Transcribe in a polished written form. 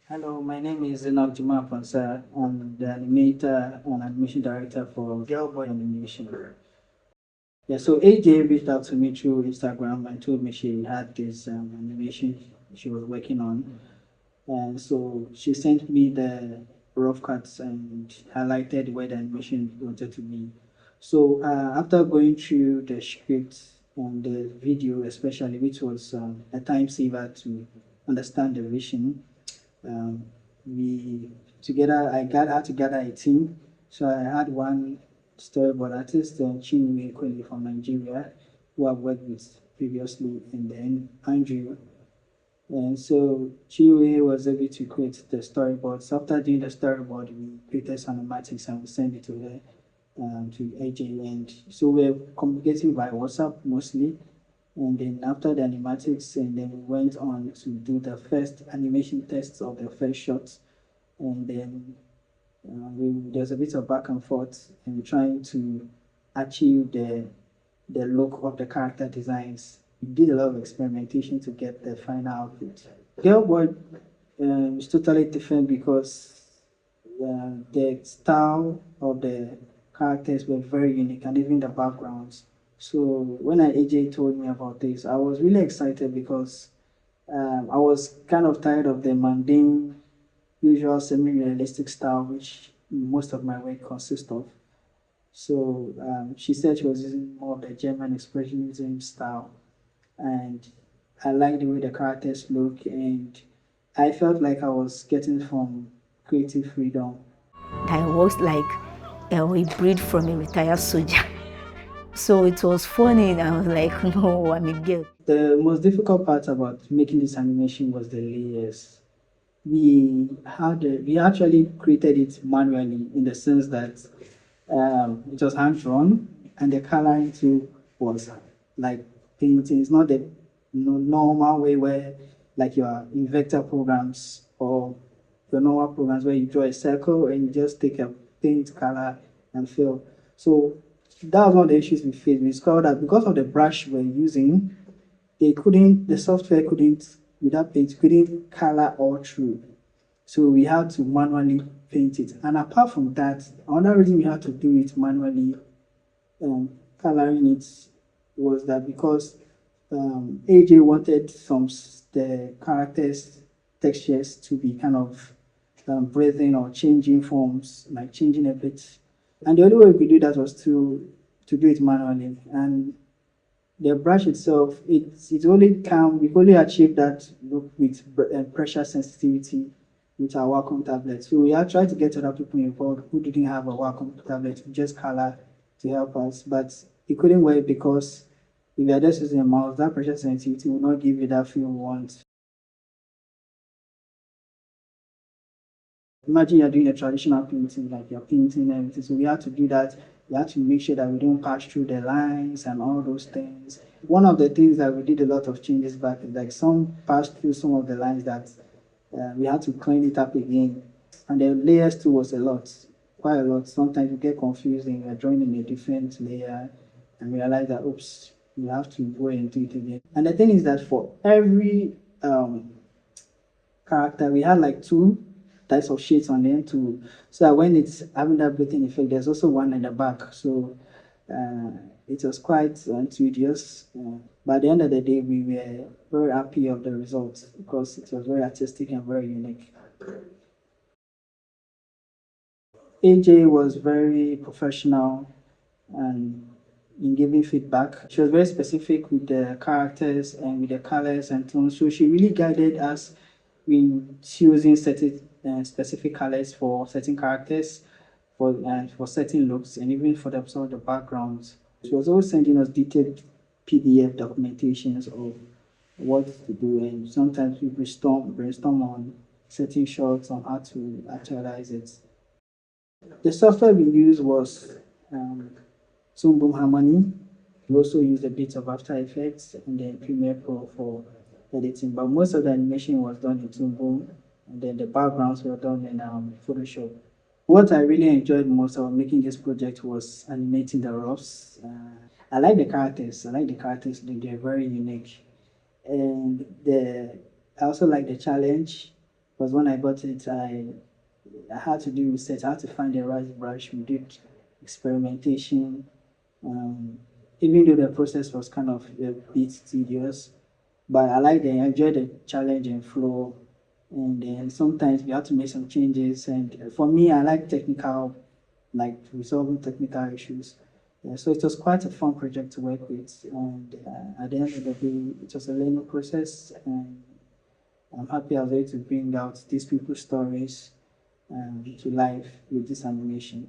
Hello, my name is Zenock Amponsah. I'm the animator and animation director for Girl Animation. Yeah, so AJ reached out to me through Instagram and told me she had this animation she was working on. And so she sent me the rough cuts and highlighted where the animation wanted to be. So after going through the script and the video, especially, which was a time saver to understand the vision, um, we together I had to gather a team. So I had one storyboard artist, Chinwe Kweli from Nigeria, who I've worked with previously, and then Andrew. And so Chinwe was able to create the storyboards. After doing the storyboard, we created cinematics and we sent it to her, to AJ. And so we're communicating by WhatsApp mostly. And then after the animatics, and then we went on to do the first animation tests of the first shot. And then there's a bit of back and forth in trying to achieve the look of the character designs. We did a lot of experimentation to get the final output. Girl Boy is totally different because the style of the characters were very unique and even the backgrounds. So when AJ told me about this, I was really excited because I was kind of tired of the mundane, usual semi-realistic style which most of my work consists of. So she said she was using more of the German Expressionism style, and I liked the way the characters look, and I felt like I was getting some creative freedom. I was like a breed from a retired soldier. So it was funny, and I was like, no, I'm a girl. The most difficult part about making this animation was the layers. We actually created it manually in the sense that it was hand drawn and the coloring too was like painting. It's not the normal way where like your in vector programs or your normal programs where you draw a circle and you just take a paint color and fill. So that was one of the issues we faced. We discovered that because of the brush we're using, the software couldn't, without paint, couldn't color all through. So we had to manually paint it. And apart from that, another reason we had to do it manually, coloring it, was that because AJ wanted the characters' textures to be kind of breathing or changing forms, like changing a bit. And the only way we could do that was to do it manually. And the brush itself, it only can we only achieve that look with pressure sensitivity with our Wacom tablet. So we had tried to get other people involved who didn't have a Wacom tablet, just color to help us, but it couldn't work because if you're just using a mouse, that pressure sensitivity will not give you that feel we want. Imagine you're doing a traditional painting, like you're painting everything. So we had to do that. We had to make sure that we don't pass through the lines and all those things. One of the things that we did a lot of changes back is like some passed through some of the lines that we had to clean it up again. And the layers too was a lot, quite a lot. Sometimes you get confused and you're drawing in a different layer and realize that, oops, you have to go and do it again. And the thing is that for every character, we had like two types of shades on them too. So that when it's having that breathing effect, there's also one in the back. So it was quite tedious. But at the end of the day, we were very happy of the results because it was very artistic and very unique. AJ was very professional and in giving feedback. She was very specific with the characters and with the colors and tones. So she really guided us in choosing certain specific colors for certain characters, for certain looks, and even for some of the backgrounds. She was always sending us detailed PDF documentations of what to do, and sometimes we brainstorm on certain shots on how to actualize it. The software we used was Zoom Boom Harmony. We also used a bit of After Effects and then Premiere Pro for editing, but most of the animation was done in Zoom Boom, and then the backgrounds were done in Photoshop. What I really enjoyed most about making this project was animating the roughs. I like the characters. I like the characters. They're very unique, and I also like the challenge because when I got it, I had to do research. I had to find the right brush. We did experimentation. Even though the process was kind of a bit tedious, but I enjoyed the challenge and flow. And then sometimes we had to make some changes. And for me, I like like resolving technical issues. So it was quite a fun project to work with. And at the end of the day, it was a learning process. And I'm happy I was able to bring out these people's stories to life with this animation.